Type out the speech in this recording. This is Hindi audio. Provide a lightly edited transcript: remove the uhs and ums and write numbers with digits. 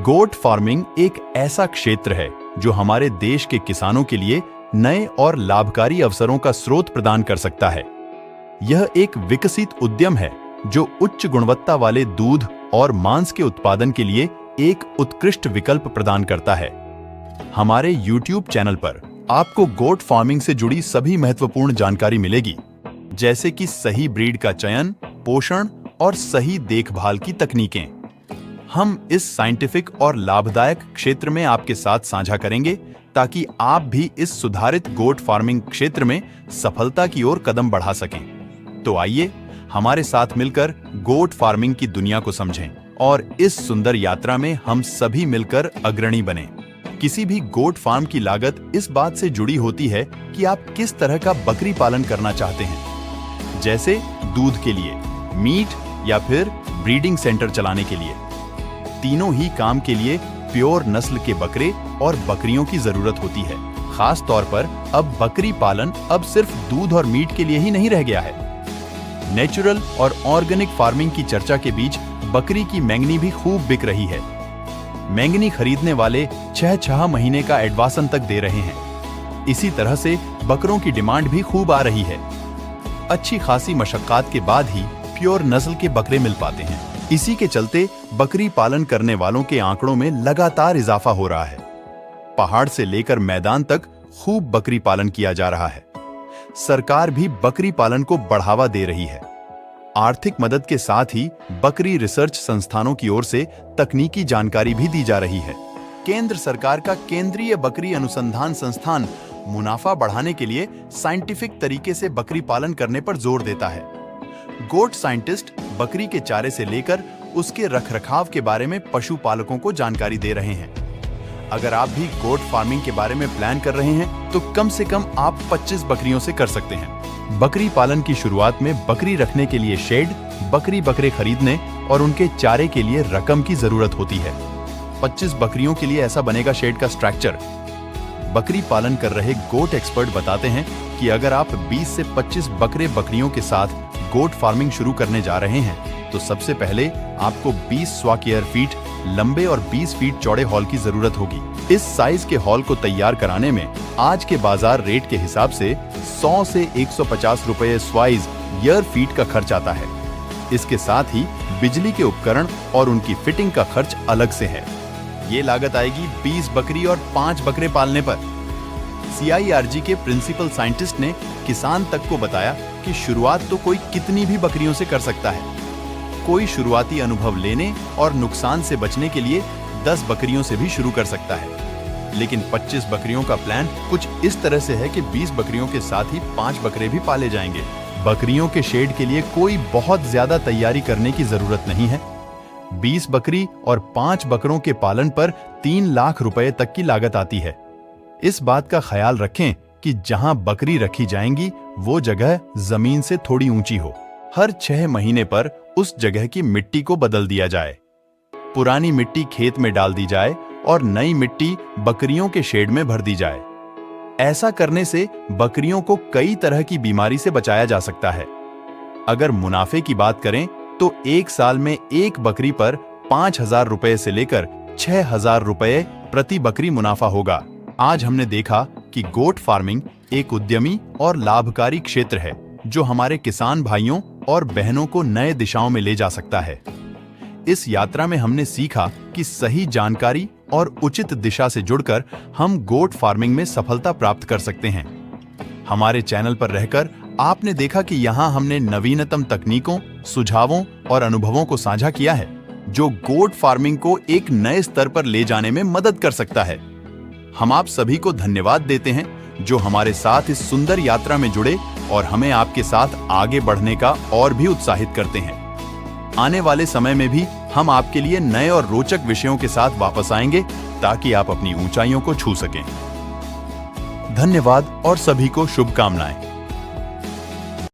गोट फार्मिंग एक ऐसा क्षेत्र है जो हमारे देश के किसानों के लिए नए और लाभकारी अवसरों का स्रोत प्रदान कर सकता है। यह एक विकसित उद्यम है जो उच्च गुणवत्ता वाले दूध और मांस के उत्पादन के लिए एक उत्कृष्ट विकल्प प्रदान करता है। हमारे YouTube चैनल पर आपको गोट फार्मिंग से जुड़ी सभी महत्वपूर्ण जानकारी मिलेगी, जैसे कि सही ब्रीड का चयन, पोषण और सही देखभाल की तकनीकें। हम इस साइंटिफिक और लाभदायक क्षेत्र में आपके साथ साझा करेंगे ताकि आप भी इस सुधारित गोट फार्मिंग क्षेत्र में सफलता की ओर कदम बढ़ा सकें। तो आइए हमारे साथ मिलकर गोट फार्मिंग की दुनिया को समझें और इस सुंदर यात्रा में हम सभी मिलकर अग्रणी बनें। किसी भी गोट फार्म की लागत इस बात से जुड़ी होती है कि आप किस तरह का बकरी पालन करना चाहते हैं, जैसे दूध के लिए, मीट या फिर ब्रीडिंग सेंटर चलाने के लिए। तीनों ही काम के लिए प्योर नस्ल के बकरे और बकरियों की जरूरत होती है। खास तौर पर अब बकरी पालन अब सिर्फ दूध और मीट के लिए ही नहीं रह गया है। नेचुरल और ऑर्गेनिक फार्मिंग की चर्चा के बीच बकरी की मैंगनी भी खूब बिक रही है। मैंगनी खरीदने वाले 6 महीने का एडवांसन तक दे रहे हैं। इसी तरह से बकरों की डिमांड भी खूब आ रही है। अच्छी खासी मशक्कत के बाद ही प्योर नस्ल के बकरे मिल पाते हैं। इसी के चलते बकरी पालन करने वालों के आंकड़ों में लगातार इजाफा हो रहा है। पहाड़ से लेकर मैदान तक खूब बकरी पालन किया जा रहा है। सरकार भी बकरी पालन को बढ़ावा दे रही है। आर्थिक मदद के साथ ही बकरी रिसर्च संस्थानों की ओर से तकनीकी जानकारी भी दी जा रही है। केंद्र सरकार का केंद्रीय बकरी अनुसंधान संस्थान मुनाफा बढ़ाने के लिए साइंटिफिक तरीके से बकरी पालन करने पर जोर देता है। गोट साइंटिस्ट बकरी के चारे से लेकर उसके रखरखाव के बारे में पशुपालकों को जानकारी दे रहे हैं। अगर आप भी गोट फार्मिंग के बारे में प्लान कर रहे हैं तो कम से कम आप 25 बकरियों से कर सकते हैं। बकरी पालन की शुरुआत में बकरी रखने के लिए शेड, बकरे खरीदने और उनके चारे के लिए रकम की जरूरत होती है। 25 बकरियों के लिए ऐसा बनेगा शेड का स्ट्रक्चर। बकरी पालन कर रहे गोट एक्सपर्ट बताते हैं कि अगर आप 20 से 25 बकरियों के साथ गोट फार्मिंग शुरू करने जा रहे हैं तो सबसे पहले आपको 20 स्क्वायर फीट लंबे और 20 फीट चौड़े हॉल की जरूरत होगी। इस साइज के हॉल को तैयार कराने में आज के बाजार रेट के हिसाब से 100 से 150 रुपए स्वाइज ईयर फीट का खर्च आता है। इसके साथ ही बिजली के उपकरण और उनकी फिटिंग का खर्च अलग से है। ये लागत आएगी 20 बकरी और 5 बकरे पालने पर। CIRG के प्रिंसिपल साइंटिस्ट ने किसान तक को बताया कि शुरुआत तो कोई कितनी भी बकरियों से कर सकता है। कोई शुरुआती अनुभव लेने और नुकसान से बचने के लिए 10 बकरियों से भी शुरू कर सकता है। लेकिन 25 बकरियों का प्लान कुछ इस तरह से है कि 20 बकरियों के साथ ही 5 बकरे भी पाले जाएंगे। बकरियों के शेड के लिए कोई बहुत ज्यादा तैयारी करने की जरूरत नहीं है। 20 बकरी और 5 बकरों के पालन पर 3 लाख रुपए तक की लागत आती है। इस बात का ख्याल रखें कि जहां बकरी रखी जाएंगी वो जगह जमीन से थोड़ी ऊंची हो। हर 6 महीने पर उस जगह की मिट्टी को बदल दिया जाए। पुरानी मिट्टी खेत में डाल दी जाए और नई मिट्टी बकरियों के शेड में भर दी जाए। ऐसा करने से बकरियों को कई तरह की बीमारी से बचाया जा सकता है। अगर मुनाफे की बात करें तो एक साल में एक बकरी पर 5,000 रुपए से लेकर 6,000 रुपए प्रति बकरी मुनाफा होगा। आज हमने देखा कि गोट फार्मिंग एक उद्यमी और लाभकारी क्षेत्र है जो हमारे किसान भाइयों और बहनों को नए दिशाओं में ले जा सकता है। इस यात्रा में हमने सीखा कि सही जानकारी और उचित दिशा से जुड़कर हम गोट फार्मिंग में सफलता प्राप्त कर सकते हैं। हमारे चैनल पर रहकर आपने देखा कि यहाँ हमने नवीनतम तकनीकों, सुझावों और अनुभवों को साझा किया है जो गोट फार्मिंग को एक नए स्तर पर ले जाने में मदद कर सकता है। हम आप सभी को धन्यवाद देते हैं जो हमारे साथ इस सुंदर यात्रा में जुड़े और हमें आपके साथ आगे बढ़ने का और भी उत्साहित करते हैं। आने वाले समय में भी हम आपके लिए नए और रोचक विषयों के साथ वापस आएंगे ताकि आप अपनी ऊंचाइयों को छू सकें। धन्यवाद और सभी को शुभकामनाएं।